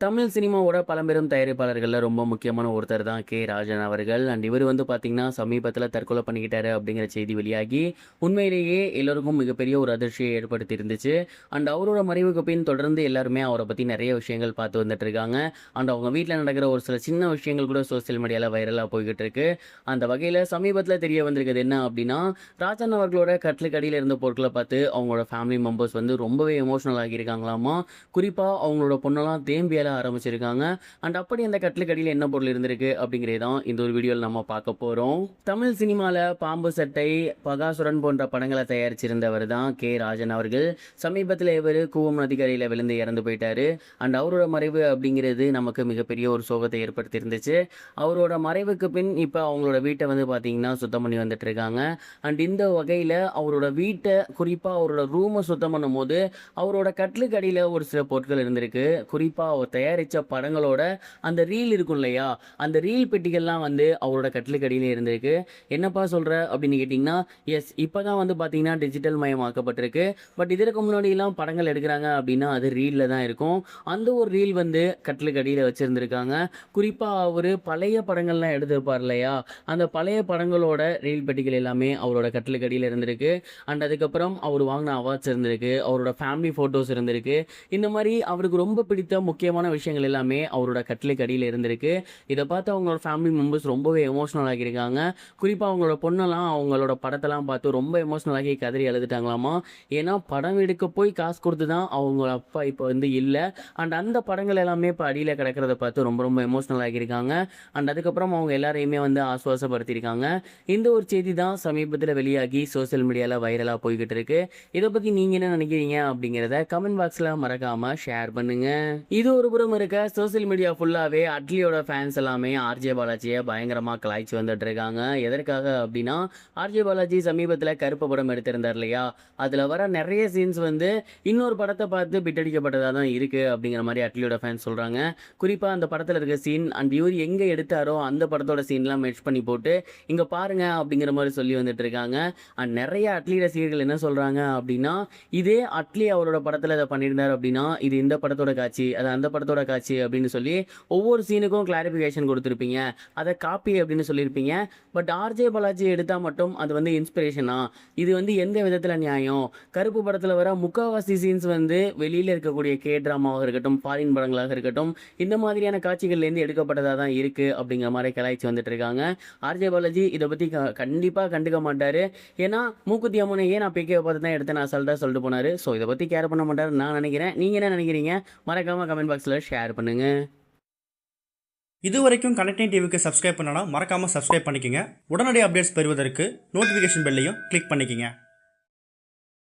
தமிழ் சினிமாவோட பழம்பெரும் தயாரிப்பாளர்கள்ல ரொம்ப முக்கியமான ஒருத்தர் தான் ராஜன் அவர்கள். அண்ட் இவர் வந்து பார்த்தீங்கன்னா, சமீபத்தில தற்கொலை பண்ணிக்கிட்டாரு அப்படிங்கிற செய்தி வெளியாகி, உண்மையிலேயே எல்லோருக்கும் மிகப்பெரிய ஒரு அதிர்ச்சியை ஏற்படுத்தி இருந்துச்சு. அண்ட் அவரோட மறைவுக்கு பின் தொடர்ந்து எல்லாருமே அவர பத்தி நெறைய விஷயங்கள் பார்த்து வந்துட்டு இருக்காங்க. அண்ட் அவங்க வீட்ல நடக்கிற ஒரு சில சின்ன விஷயங்கள் கூட சோசியல் மீடியால வைரலா போய்க்கிட்டு இருக்கு. அந்த வகையில சமீபத்தில தெரிய வந்திருக்கிறது என்ன அப்படின்னா, ராஜன் அவர்களோட கட்டிலுக்கு அடியில இருந்த பொருட்கள பார்த்து அவங்களோட ஃபேமிலி மெம்பர்ஸ் வந்து ரொம்பவே எமோஷனல் ஆகியிருக்காங்களாமா. குறிப்பா அவங்களோட பொண்ணெல்லாம் தேம்பி ஆரம்பிச்சிருக்காங்க. அண்ட் அப்படி அந்த கட்டிலுக்கு அடியில என்ன பொருள் இருந்திருக்கு அப்படிங்கிறத தான் இந்த ஒரு வீடியோவில் நம்ம பார்க்க போறோம். தமிழ் சினிமால பாம்பு சட்டை, பகாசுரன் போன்ற படங்களை தயாரிச்சிருந்தவர் தான் ராஜன் அவர்கள். சமீபத்தில் இவர் கூவம் நதிக்கரையில் விழுந்து இறந்து போயிட்டாரு. அண்ட் அவரோட மறைவு அப்படிங்கிறது நமக்கு மிகப்பெரிய ஒரு சோகத்தை ஏற்படுத்தி இருந்துச்சு. அவரோட மறைவுக்கு பின் இப்போ அவங்களோட வீட்டை வந்து பார்த்தீங்கன்னா சுத்தம் பண்ணி வந்துட்டு இருக்காங்க. அண்ட் இந்த வகையில் அவரோட வீட்டை, குறிப்பாக அவரோட ரூமை சுத்தம் பண்ணும் போது அவரோட கட்டிலுக்கு அடியில் ஒரு சில பொருட்கள் இருந்திருக்கு. குறிப்பாக அவர் தயாரித்த படங்களோட அந்த ரீல் இருக்கும் இல்லையா, அந்த ரீல் பெட்டிகள்லாம் வந்து அவரோட கட்டிலுக்கு அடியிலே இருந்திருக்கு. என்னப்பா சொல்கிற அப்படின்னு கேட்டிங்கன்னா, எஸ், இப்போ தான் வந்து பார்த்தீங்கன்னா டிஜிட்டல் மயமாக்கப்பட்டிருக்கு. பட் இதற்கு முன்னாடியெல்லாம் படங்கள் எடுக்கிறாங்க அப்படின்னா அது ரீலில் தான் இருக்கும். அந்த ஒரு ரீல் வந்து கட்டிலுக்கு அடியில் வச்சுருந்துருக்காங்க. குறிப்பாக அவர் பழைய படங்கள்லாம் எடுத்திருப்பார் இல்லையா, அந்த பழைய படங்களோட ரீல் பெட்டிகள் எல்லாமே அவரோட கட்டிலுக்கு அடியில் இருந்திருக்கு. அண்ட் அதுக்கப்புறம் அவர் வாங்கின அவார்ட்ஸ் இருந்திருக்கு, அவரோட ஃபேமிலி ஃபோட்டோஸ் இருந்திருக்கு. இந்த மாதிரி அவருக்கு ரொம்ப பிடித்த முக்கியமான விஷயங்கள் எல்லாமே அவரோட கட்டிலுக்கு அடியில் இருந்திருக்கு. இதை பார்த்து அவங்களோட ஃபேமிலி மெம்பர்ஸ் ரொம்பவே எமோஷனல் ஆகியிருக்காங்க. குறிப்பாக அவங்களோட பொண்ணெல்லாம் அவங்களோட படத்தெல்லாம் பார்த்து ரொம்ப எமோஷனல் ஆகி கதறி அழுதுட்டாங்களாமா. ஏன்னா படம் எடுக்க போய் காசு கொடுத்து தான் அவங்க அப்பா இப்போ வந்து இல்லை. அண்ட் அந்த படங்கள் எல்லாமே இப்போ அடியில் கிடக்கிறத பார்த்து ரொம்ப ரொம்ப எமோஷனல் ஆகியிருக்காங்க. அண்ட் அதுக்கப்புறம் அவங்க எல்லாரையுமே வந்து ஆசுவாசப்படுத்தியிருக்காங்க. இந்த ஒரு செய்தி தான் சமீபத்தில் வெளியாகி சோசியல் மீடியாவில் வைரலாக போய்கிட்டு இருக்கு. இதை பற்றி நீங்கள் என்ன நினைக்கிறீங்க அப்படிங்கிறத கமெண்ட் பாக்ஸில் மறக்காமல் ஷேர் பண்ணுங்க. இது ஒரு புறம் இருக்க, சோசியல் மீடியா ஃபுல்லாகவே அட்லியோட ஃபேன்ஸ் எல்லாமே ஆர்ஜே பாலாஜியை பயங்கரமாக கலாய்ச்சி வந்துட்டு இருக்காங்க. எதற்காக அப்படின்னா, ஆர்ஜே பாலாஜி சமீபத்தில் கருப்பு படம் எடுத்திருந்தார் இல்லையா, அதில் வர நிறைய சீன்ஸ் வந்து இன்னொரு படத்தை பார்த்து பிட்டடிக்கப்பட்டதாக தான் இருக்குது அப்படிங்கிற மாதிரி அட்லியோட ஃபேன்ஸ் சொல்கிறாங்க. குறிப்பாக அந்த படத்தில் இருக்க சீன் அண்ட் இவர் எங்கே எடுத்தாரோ அந்த படத்தோட சீன்லாம் மெர்ஜ் பண்ணி போட்டு இங்கே பாருங்க அப்படிங்கிற மாதிரி சொல்லி வந்துட்டு இருக்காங்க. அண்ட் நிறைய அட்லி ரசிகர்கள் என்ன சொல்கிறாங்க அப்படின்னா, இதே அட்லி அவரோட படத்தில் இதை பண்ணியிருந்தார் அப்படின்னா இது இந்த படத்தோட காட்சி, அது அந்த படத்தோட காட்சி அப்படின்னு சொல்லி ஒவ்வொரு சீனுக்கும் கிளாரிஃபிகேஷன் கொடுத்துருப்பீங்க, அதை காப்பி அப்படின்னு சொல்லியிருப்பீங்க. பட் ஆர்ஜே பாலாஜி எடுத்தால் மட்டும் அது வந்து இன்ஸ்பிரேஷனா? இது வந்து எந்த விதத்தில் நியாயம்? கருப்பு படத்தில் வர முக்கால்வாசி சீன்ஸ் வந்து வெளியில் இருக்கக்கூடிய ட்ராமாவாக இருக்கட்டும், ஃபாரின் படங்களாக இருக்கட்டும், இந்த மாதிரியான காட்சிகள்லேருந்து எடுக்கப்பட்டதாக தான் இருக்குது அப்படிங்கிற மாதிரி கலாய்ச்சி வந்துட்டு இருக்காங்க. ஆர்ஜே பாலாஜி இதை பற்றி கண்டிப்பாக கண்டுக்க மாட்டார். ஏன்னா மூக்குத்தி அம்மனை ஏன் நான் பிகே பார்த்து தான் எடுத்தேன் அசால்ட்டாக சொல்லிட்டு போனார். ஸோ இதை பற்றி கேர் பண்ண மாட்டார் நான் நினைக்கிறேன். நீங்கள் என்ன நினைக்கிறீங்க? மறக்காமல் கமெண்ட் பாக்ஸில் ஷேர் பண்ணுங்க. இது வரைக்கும் கனெக்டிங் டிவிக்கு சப்ஸ்கிரைப் பண்ணனா மறக்காமல் சப்ஸ்கிரைப் பண்ணிக்கங்க. உடனடி அப்டேட்ஸ் பெறுவதற்கு நோட்டிஃபிகேஷன் பெல்லையும் கிளிக் பண்ணிக்கங்க.